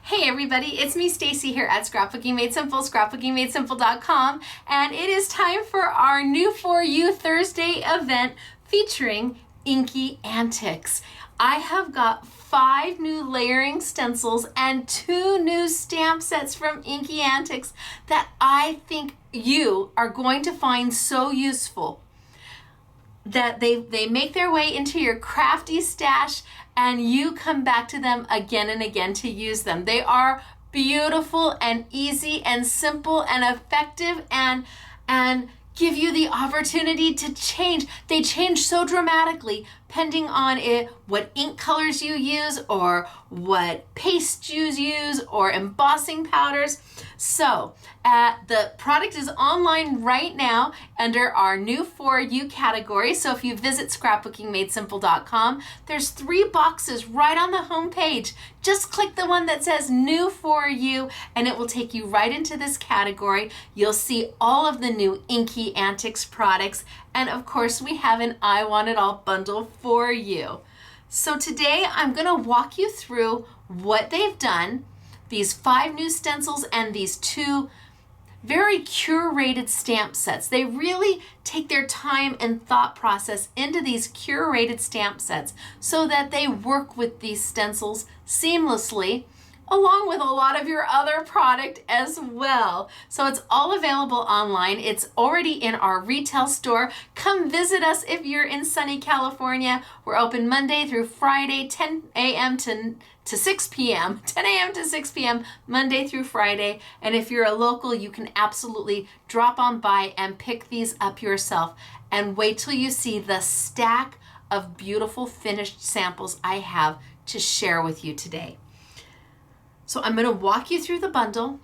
Hey everybody, it's me Stacy here at Scrapbooking Made Simple, scrapbookingmadesimple.com, and it is time for our New For You Thursday event featuring Inky Antics. I have got 5 new layering stencils and 2 new stamp sets from Inky Antics that I think you are going to find so useful that they make their way into your crafty stash and you come back to them again and again to use them. They are beautiful and easy and simple and effective and give you the opportunity to change. They change so dramatically depending on what ink colors you use or what paste you use or embossing powders. So the product is online right now under our New For You category. So if you visit scrapbookingmadesimple.com, there's 3 boxes right on the home page. Just click the one that says New For You and it will take you right into this category. You'll see all of the new Inky Antics products. And of course, we have an I Want It All bundle for you. So today I'm going to walk you through what they've done, these 5 new stencils and these 2 very curated stamp sets. They really take their time and thought process into these curated stamp sets so that they work with these stencils seamlessly, along with a lot of your other product as well. So it's all available online. It's already in our retail store. Come visit us if you're in sunny California. We're open Monday through Friday, 10 a.m. to 6 p.m. 10 a.m. to 6 p.m. Monday through Friday. And if you're a local, you can absolutely drop on by and pick these up yourself. And wait till you see the stack of beautiful finished samples I have to share with you today. So I'm going to walk you through the bundle.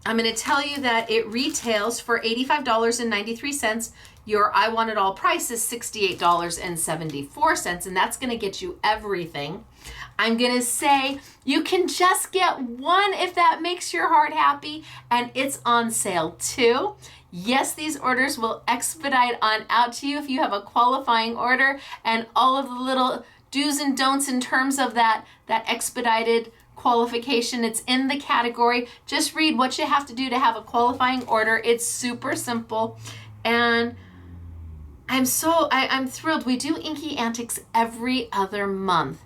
I'm going to tell you that it retails for $85.93. Your I Want It All price is $68.74, and that's going to get you everything. I'm going to say you can just get one if that makes your heart happy, and it's on sale too. Yes, these orders will expedite on out to you if you have a qualifying order, and all of the little do's and don'ts in terms of that expedited qualification. It's in the category. Just read what you have to do to have a qualifying order. It's super simple, and I'm thrilled. We do Inky Antics every other month,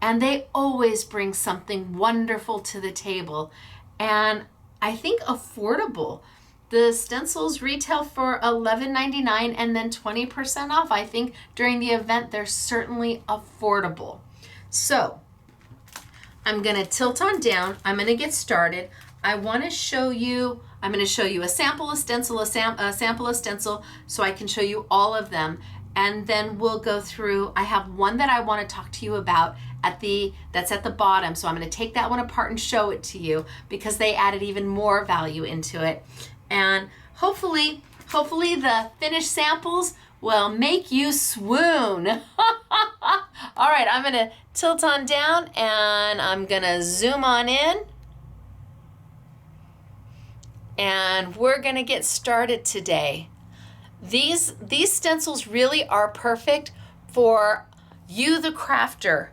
and they always bring something wonderful to the table, and I think affordable. The stencils retail for $11.99 and then 20% off. I think during the event they're certainly affordable. So I'm going to tilt on down. I'm going to get started. I'm going to show you a sample of stencil, a sample of stencil, so I can show you all of them. And then we'll go through. I have one that I want to talk to you about that's at the bottom. So I'm going to take that one apart and show it to you because they added even more value into it. And hopefully the finished samples will make you swoon. All right, I'm going to tilt on down and I'm going to zoom on in. And we're going to get started today. These stencils really are perfect for you, the crafter,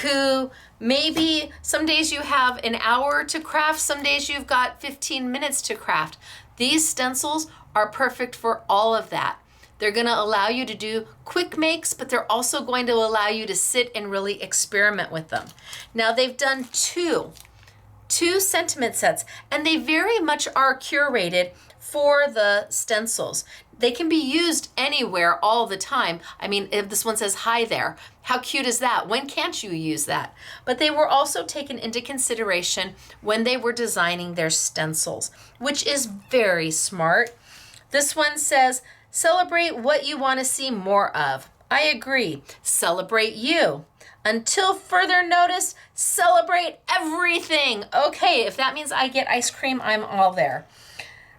who maybe some days you have an hour to craft, some days you've got 15 minutes to craft. These stencils are perfect for all of that. They're going to allow you to do quick makes, but they're also going to allow you to sit and really experiment with them. Now they've done two sentiment sets, and they very much are curated for the stencils. They can be used anywhere all the time. I mean, if this one says hi there, how cute is that? When can't you use that? But they were also taken into consideration when they were designing their stencils, which is very smart. This one says, celebrate what you want to see more of. I agree. Celebrate you. Until further notice, celebrate everything. Okay, if that means I get ice cream, I'm all there.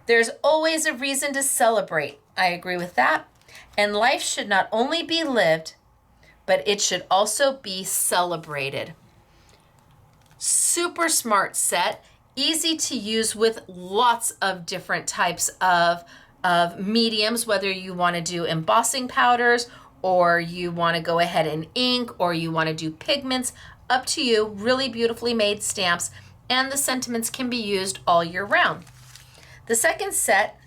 There's always a reason to celebrate. I agree with that. And life should not only be lived, but it should also be celebrated. Super smart set, easy to use with lots of different types of mediums, whether you want to do embossing powders or you want to go ahead and ink or you want to do pigments, up to you. Really beautifully made stamps and the sentiments can be used all year round. The second set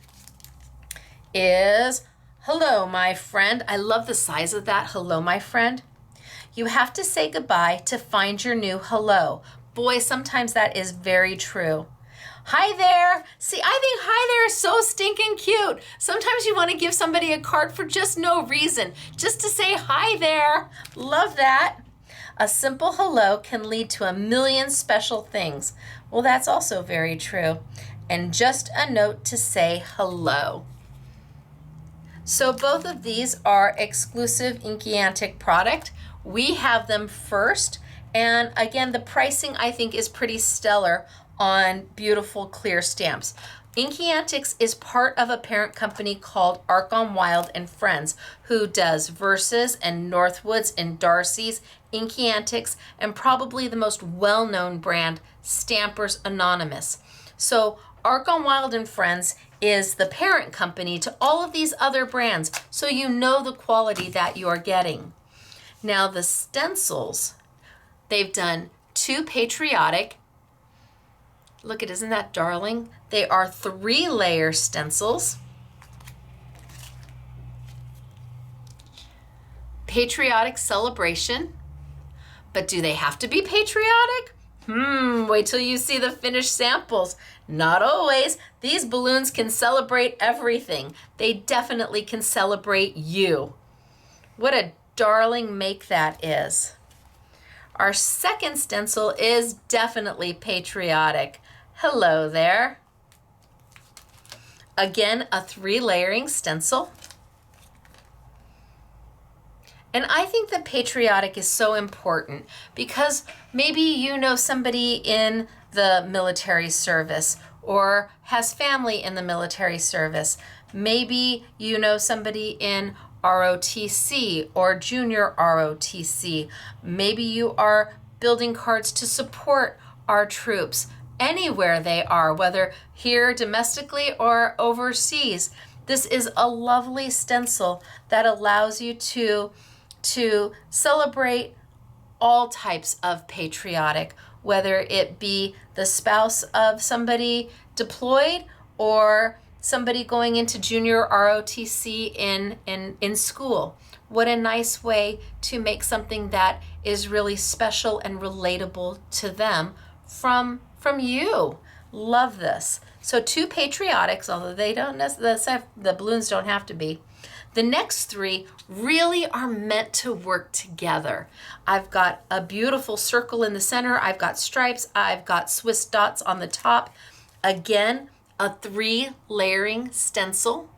is hello, my friend. I love the size of that, hello, my friend. You have to say goodbye to find your new hello. Boy, sometimes that is very true. Hi there. See, I think hi there is so stinking cute. Sometimes you want to give somebody a card for just no reason, just to say hi there. Love that. A simple hello can lead to a million special things. Well, that's also very true. And just a note to say hello. So both of these are exclusive Inky Antic product. We have them first. And again, the pricing I think is pretty stellar on beautiful clear stamps. Inky Antics is part of a parent company called Arc on Wild and Friends, who does Verses and Northwoods and Darcy's, Inky Antics, and probably the most well-known brand, Stampers Anonymous. So Arc on Wild and Friends is the parent company to all of these other brands, so you know the quality that you're getting. Now the stencils, they've done 2 patriotic. Look at, isn't that darling? They are 3-layer stencils. Patriotic celebration. But do they have to be patriotic? Wait till you see the finished samples. Not always. These balloons can celebrate everything. They definitely can celebrate you. What a darling make that is. Our second stencil is definitely patriotic. Hello there. Again, a 3-layering stencil. And I think that patriotic is so important because maybe you know somebody in the military service or has family in the military service. Maybe you know somebody in ROTC or junior ROTC. Maybe you are building cards to support our troops anywhere they are, whether here domestically or overseas. This is a lovely stencil that allows you to celebrate all types of patriotic, whether it be the spouse of somebody deployed or somebody going into junior ROTC in school. What a nice way to make something that is really special and relatable to them from you. Love this. So 2 patriotics, although they don't necessarily, the balloons don't have to be. The next 3 really are meant to work together. I've got a beautiful circle in the center. I've got stripes. I've got Swiss dots on the top. Again, a 3-layering stencil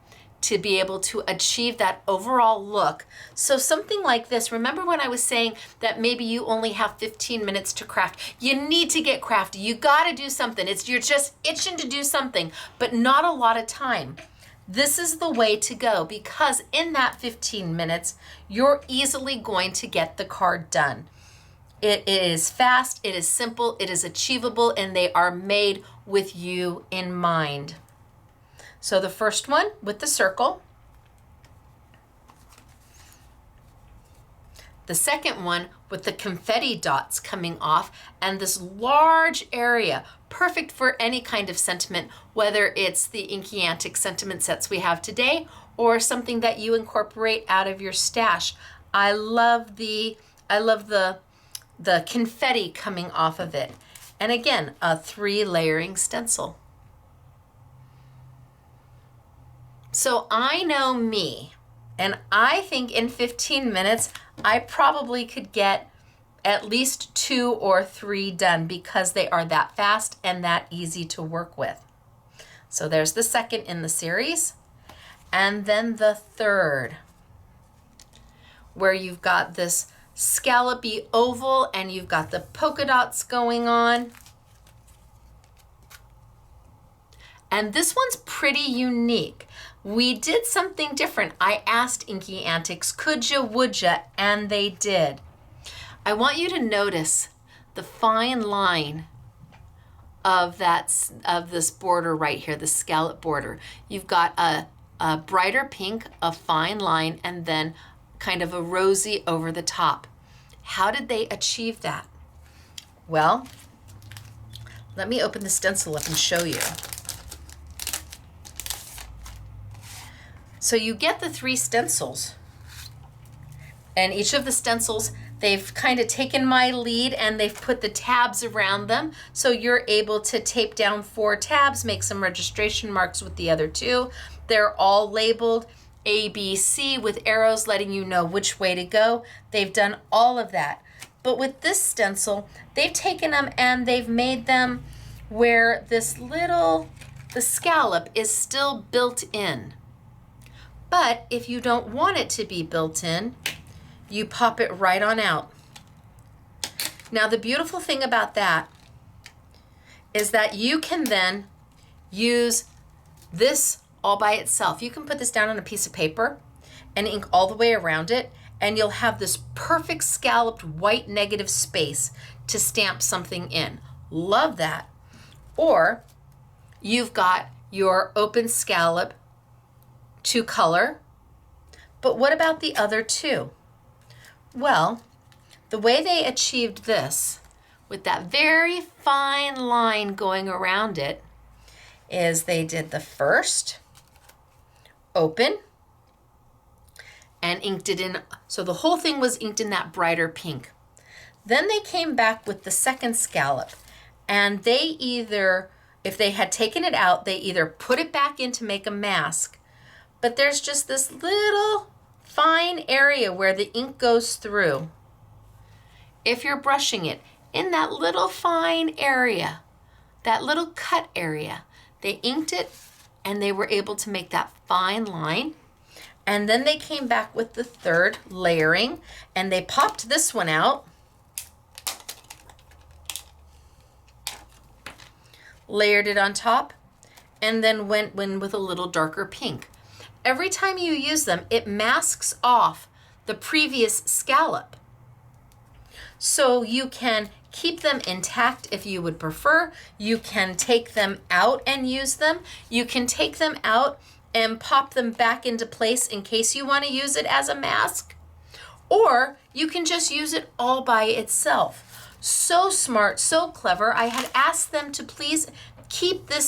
to be able to achieve that overall look. So something like this, remember when I was saying that maybe you only have 15 minutes to craft? You need to get crafty. You got to do something. You're just itching to do something, but not a lot of time. This is the way to go because in that 15 minutes, you're easily going to get the card done. It is fast, it is simple, it is achievable, and they are made with you in mind. So the first one with the circle. The second one with the confetti dots coming off and this large area, perfect for any kind of sentiment, whether it's the Inky Antic sentiment sets we have today or something that you incorporate out of your stash. I love the confetti coming off of it. And again, a 3-layering stencil. So I know me, and I think in 15 minutes, I probably could get at least 2 or 3 done because they are that fast and that easy to work with. So there's the second in the series. And then the third, where you've got this scallopy oval and you've got the polka dots going on. And this one's pretty unique. We did something different. I asked Inky Antics, could ya, would ya, and they did. I want you to notice the fine line of this border right here, the scallop border. You've got a brighter pink, a fine line, and then kind of a rosy over the top. How did they achieve that? Well, let me open the stencil up and show you. So you get the 3 stencils, and each of the stencils, they've kind of taken my lead and they've put the tabs around them. So you're able to tape down 4 tabs, make some registration marks with the other 2. They're all labeled A, B, C with arrows letting you know which way to go. They've done all of that. But with this stencil, they've taken them and they've made them where the scallop is still built in. But if you don't want it to be built in, you pop it right on out. Now the beautiful thing about that is that you can then use this all by itself. You can put this down on a piece of paper and ink all the way around it, and you'll have this perfect scalloped white negative space to stamp something in. Love that. Or you've got your open scallop to color, but what about the other 2? Well, the way they achieved this with that very fine line going around it is they did the first open and inked it in. So the whole thing was inked in that brighter pink. Then they came back with the second scallop, and they either, if they had taken it out, they either put it back in to make a mask, but there's just this little fine area where the ink goes through. If you're brushing it in that little fine area, that little cut area, they inked it and they were able to make that fine line. And then they came back with the third layering and they popped this one out, layered it on top, and then went in with a little darker pink. Every time you use them, it masks off the previous scallop. So you can keep them intact if you would prefer. You can take them out and use them. You can take them out and pop them back into place in case you want to use it as a mask. Or you can just use it all by itself. So smart, so clever. I had asked them to please keep the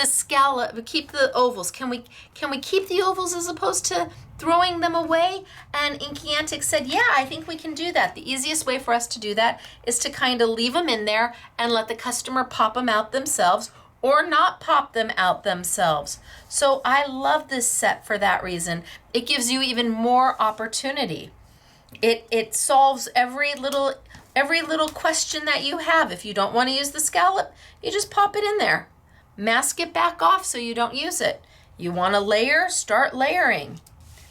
scallop, keep the ovals. Can we keep the ovals as opposed to throwing them away? And Inky Antics said, yeah, I think we can do that. The easiest way for us to do that is to kind of leave them in there and let the customer pop them out themselves or not pop them out themselves. So I love this set for that reason. It gives you even more opportunity. It solves every little question that you have. If you don't want to use the scallop, you just pop it in there. Mask it back off so you don't use it. You want to layer, start layering.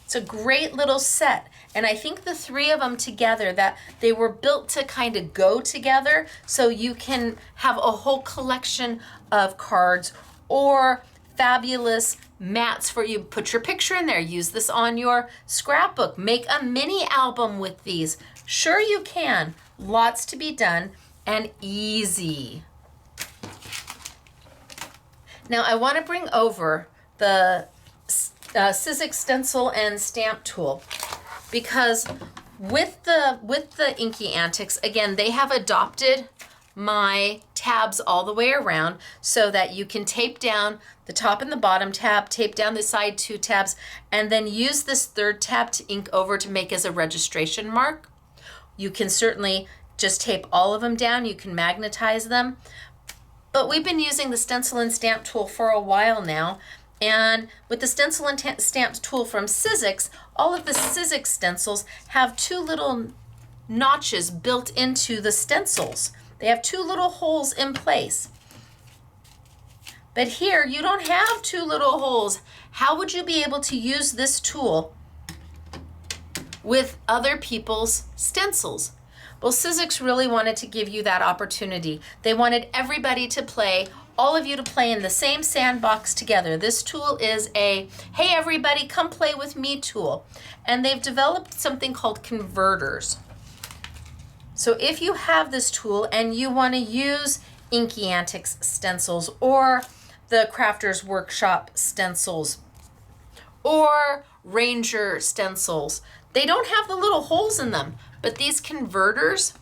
It's a great little set. And I think the 3 of them together, that they were built to kind of go together so you can have a whole collection of cards or fabulous mats for you. Put your picture in there. Use this on your scrapbook. Make a mini album with these. Sure you can. Lots to be done and easy. Now I want to bring over the Sizzix stencil and stamp tool, because with the Inky Antics, again, they have adopted my tabs all the way around so that you can tape down the top and the bottom tab, tape down the side 2 tabs, and then use this third tab to ink over to make as a registration mark. You can certainly just tape all of them down. You can magnetize them. But we've been using the stencil and stamp tool for a while now. And with the stencil and stamp tool from Sizzix, all of the Sizzix stencils have 2 little notches built into the stencils. They have 2 little holes in place. But here you don't have 2 little holes. How would you be able to use this tool with other people's stencils? Well, Sizzix really wanted to give you that opportunity. They wanted everybody to play, all of you to play in the same sandbox together. This tool is a, hey everybody, come play with me tool. And they've developed something called converters. So if you have this tool and you want to use Inky Antics stencils or the Crafters Workshop stencils or Ranger stencils, they don't have the little holes in them. But these converters,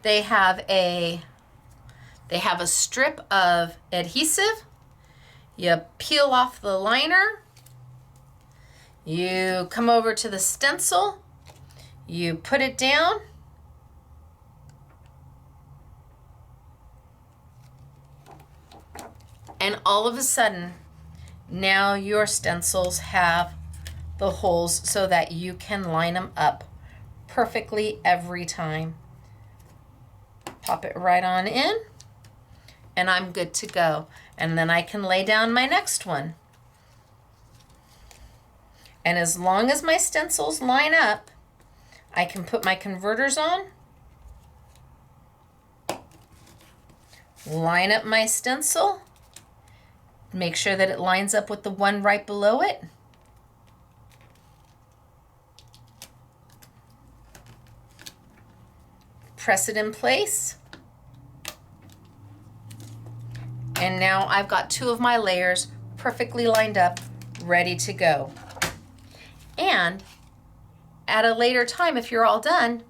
they have a They have a strip of adhesive. You peel off the liner. You come over to the stencil. You put it down. And all of a sudden, now your stencils have the holes so that you can line them up perfectly every time. Pop it right on in, and I'm good to go. And then I can lay down my next one. And as long as my stencils line up, I can put my converters on, line up my stencil, make sure that it lines up with the one right below it. Press it in place. And now I've got 2 of my layers perfectly lined up, ready to go. And at a later time, if you're all done,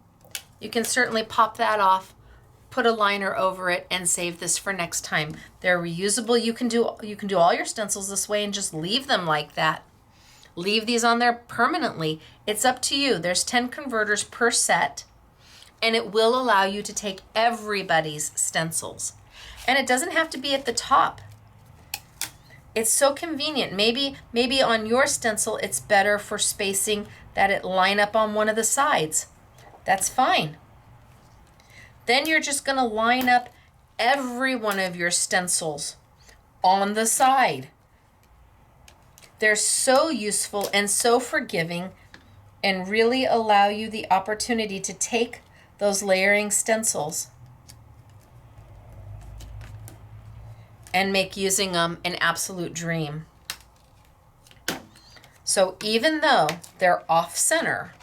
you can certainly pop that off, put a liner over it, and save this for next time. They're reusable. You can do all your stencils this way and just leave them like that. Leave these on there permanently. It's up to you. There's 10 converters per set, and it will allow you to take everybody's stencils. And it doesn't have to be at the top. It's so convenient. Maybe on your stencil it's better for spacing that it line up on one of the sides. That's fine. Then you're just going to line up every one of your stencils on the side. They're so useful and so forgiving, and really allow you the opportunity to take those layering stencils and make using them an absolute dream. So even though they're off center,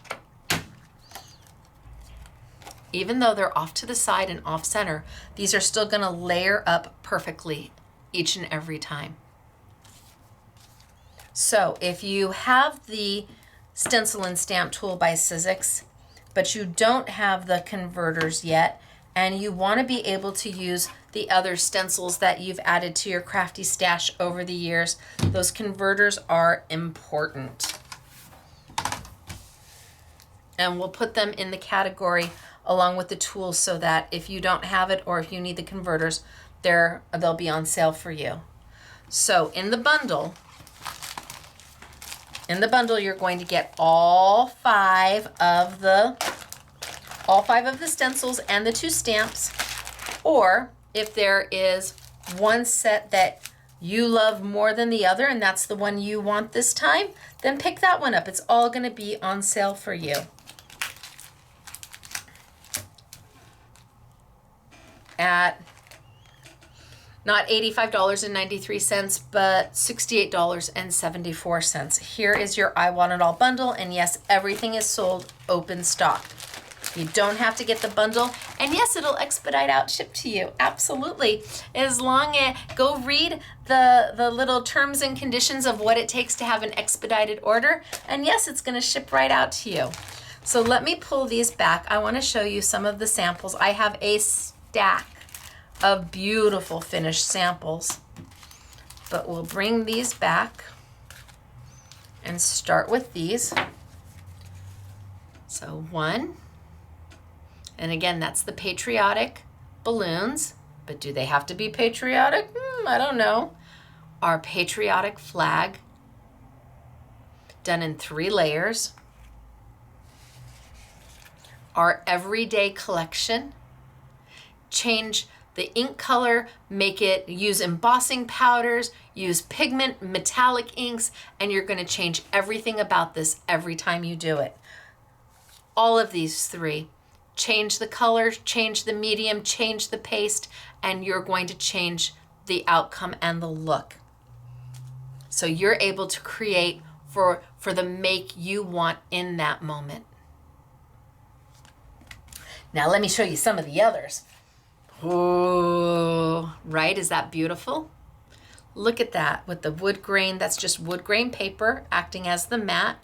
even though they're off to the side and off center, these are still going to layer up perfectly each and every time. So if you have the stencil and stamp tool by Sizzix, but you don't have the converters yet, and you want to be able to use the other stencils that you've added to your crafty stash over the years, those converters are important. And we'll put them in the category along with the tools so that if you don't have it or if you need the converters, they'll be on sale for you. So in the bundle, you're going to get all five of the stencils and the 2 stamps. Or if there is one set that you love more than the other and that's the one you want this time, then pick that one up. It's all going to be on sale for you. At not $85.93, but $68.74. Here is your I Want It All bundle, and yes, everything is sold open stock. You don't have to get the bundle, and yes, it'll expedite out, ship to you. Absolutely. As long as go read the little terms and conditions of what it takes to have an expedited order, and yes, it's going to ship right out to you. So let me pull these back. I want to show you some of the samples. I have a stack of beautiful finished samples, but we'll bring these back and start with these. So 1, and again, that's the patriotic balloons, but do they have to be patriotic? I don't know. Our patriotic flag, done in 3 layers. Our everyday collection, change the ink color, use embossing powders, use pigment, metallic inks, and you're going to change everything about this every time you do it. All of these 3. Change the color, change the medium, change the paste, and you're going to change the outcome and the look. So you're able to create for the make you want in that moment. Now let me show you some of the others. Oh, right? Is that beautiful? Look at that with the wood grain. That's just wood grain paper acting as the mat.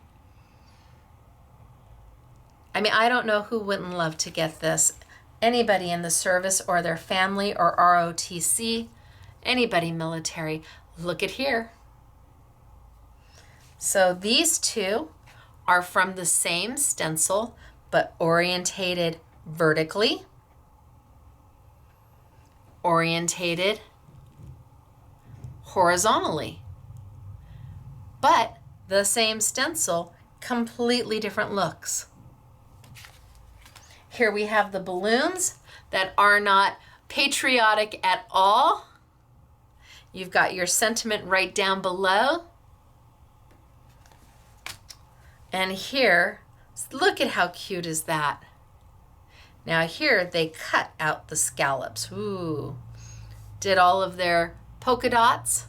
I mean, I don't know who wouldn't love to get this. Anybody in the service or their family or ROTC, anybody military, look at here. So these two are from the same stencil, but orientated vertically, orientated horizontally. But the same stencil, completely different looks. Here we have the balloons that are not patriotic at all. You've got your sentiment right down below. And here, look at how cute is that. Now here they cut out the scallops. Ooh, did all of their polka dots.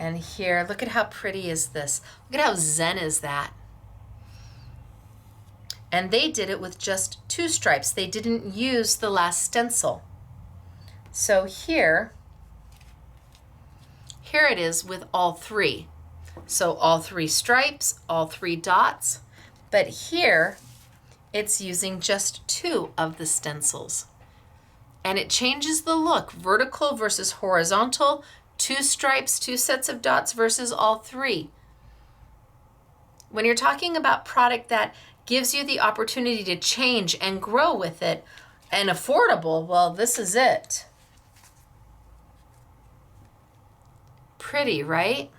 And here, look at how pretty is this. Look at how zen is that. And they did it with just 2 stripes. They didn't use the last stencil. So here it is with all 3. So all 3 stripes, all 3 dots. But here, it's using just 2 of the stencils. And it changes the look, vertical versus horizontal, 2 stripes, 2 sets of dots versus all 3. When you're talking about product that gives you the opportunity to change and grow with it and affordable, well, this is it. Pretty, right?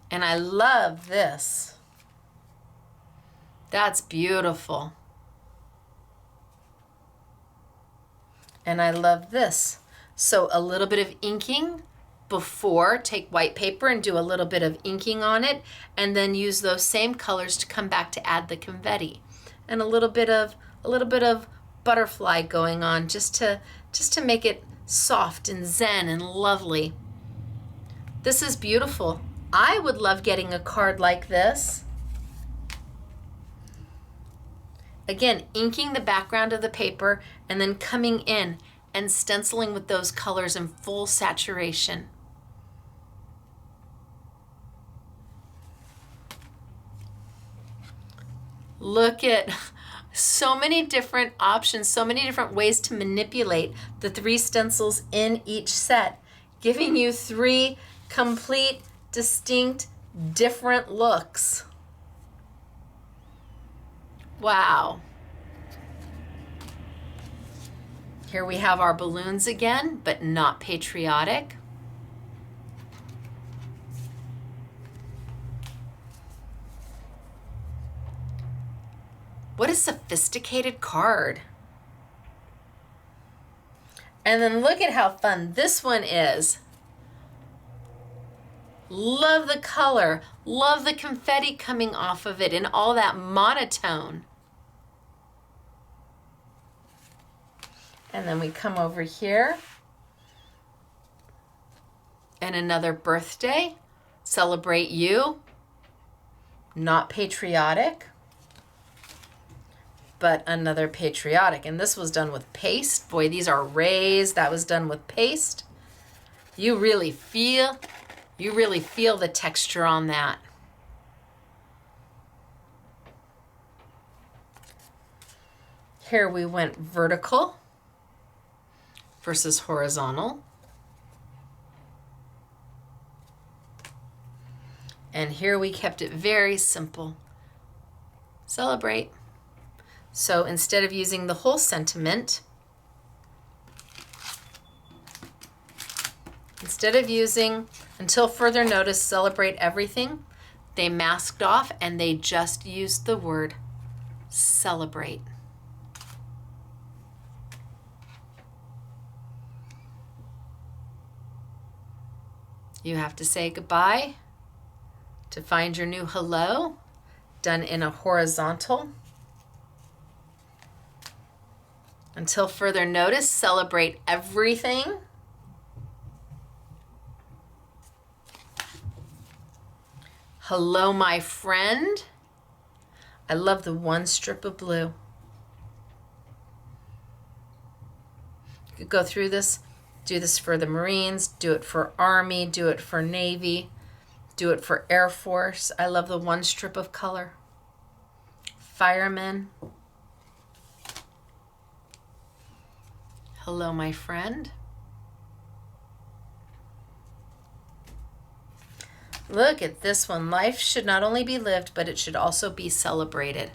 And I love this. That's beautiful. And I love this. So a little bit of inking before, take white paper and do a little bit of inking on it, and then use those same colors to come back to add the confetti. And a little bit of butterfly going on just to make it soft and zen and lovely. This is beautiful. I would love getting a card like this. Again, inking the background of the paper and then coming in and stenciling with those colors in full saturation. Look at so many different options, so many different ways to manipulate the 3 stencils in each set, giving you 3 complete, distinct, different looks. Wow. Here we have our balloons again, but not patriotic. What a sophisticated card. And then look at how fun this one is. Love the color, love the confetti coming off of it and all that monotone. And then we come over here. And another birthday. Celebrate you. Not patriotic, but another patriotic. And this was done with paste. Boy, these are raised. That was done with paste. You really feel the texture on that. Here we went vertical versus horizontal. And here we kept it very simple. Celebrate. So instead of using the whole sentiment, instead of using until further notice, celebrate everything, they masked off and they just used the word celebrate. You have to say goodbye to find your new hello, done in a horizontal. Until further notice, celebrate everything. Hello, my friend. I love the one strip of blue. You could go through this, do this for the Marines, do it for Army, do it for Navy. Do it for Air Force. I love the one strip of color. Firemen. Hello, my friend. Look at this one. Life should not only be lived, but it should also be celebrated.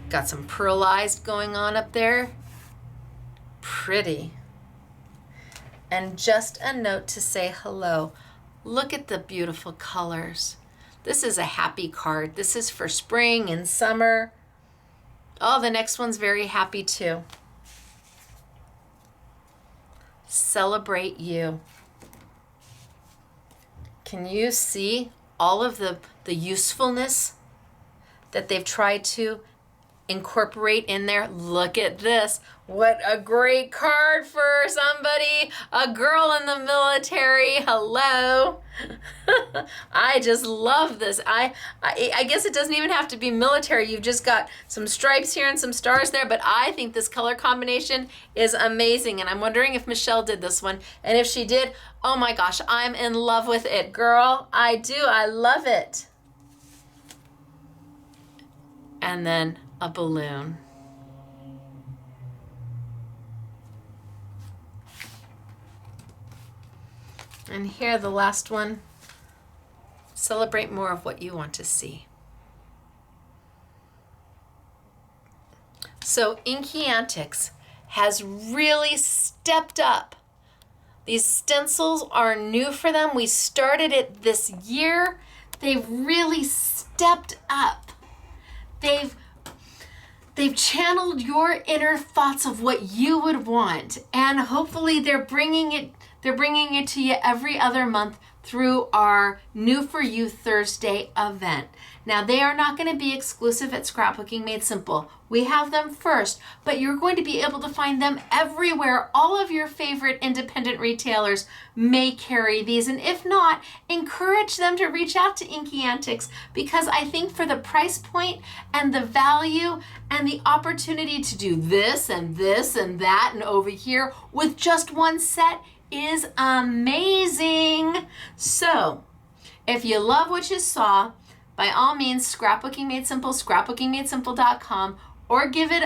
Got some pearlized going on up there. Pretty. And just a note to say hello. Look at the beautiful colors. This is a happy card. This is for spring and summer. Oh, the next one's very happy too. Celebrate you. Can you see all of the usefulness that they've tried to incorporate in there? Look at this. What a great card for somebody, a girl in the military. Hello. I just love this. I guess it doesn't even have to be military. You've just got some stripes here and some stars there, but I think this color combination is amazing, and I'm wondering if Michelle did this one, and if she did, oh my gosh, I'm in love with it, girl. I do. I love it. And then a balloon. And here, the last one. Celebrate more of what you want to see. So Inky Antics has really stepped up. These stencils are new for them. We started it this year. They've really stepped up. They've channeled your inner thoughts of what you would want, and hopefully they're bringing it to you every other month through our New For You Thursday event. Now, they are not going to be exclusive at Scrapbooking Made Simple. We have them first, but you're going to be able to find them everywhere. All of your favorite independent retailers may carry these, and if not, encourage them to reach out to Inky Antics, because I think for the price point and the value and the opportunity to do this and this and that and over here with just one set is amazing. So if you love what you saw, by all means, Scrapbooking Made Simple, scrapbookingmadesimple.com, or give it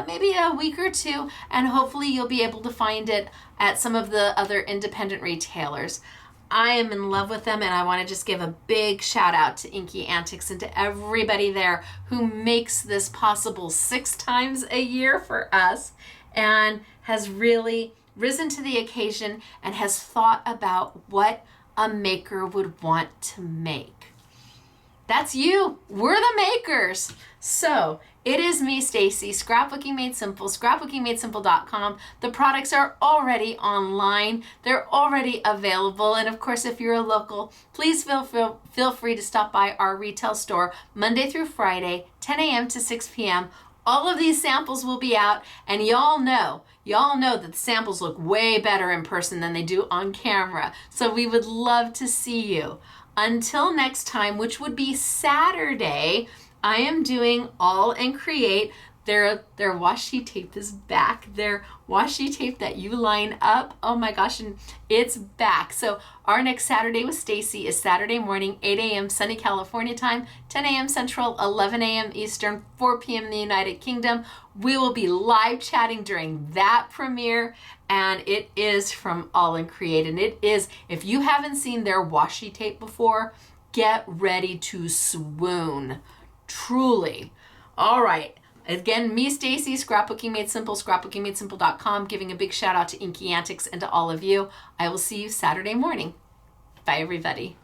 maybe a week or two, and hopefully you'll be able to find it at some of the other independent retailers. I am in love with them, and I want to just give a big shout out to Inky Antics and to everybody there who makes this possible 6 times a year for us, and has really risen to the occasion and has thought about what a maker would want to make. That's you. We're the makers. So it is me, Stacy, Scrapbooking Made Simple, scrapbookingmadesimple.com. The products are already online. They're already available. And of course, if you're a local, please feel free to stop by our retail store Monday through Friday, 10 a.m. to 6 p.m. All of these samples will be out, and y'all know that the samples look way better in person than they do on camera. So we would love to see you. Until next time, which would be Saturday, I am doing All and Create. Their washi tape is back. Their washi tape that you line up. Oh my gosh, and it's back. So our next Saturday with Stacy is Saturday morning, 8 a.m. sunny California time, 10 a.m. Central, 11 a.m. Eastern, 4 p.m. in the United Kingdom. We will be live chatting during that premiere, and it is from All and Create. And it is, if you haven't seen their washi tape before, get ready to swoon. Truly. All right. Again, me, Stacy, Scrapbooking Made Simple, scrapbookingmadesimple.com, giving a big shout out to Inky Antics and to all of you. I will see you Saturday morning. Bye, everybody.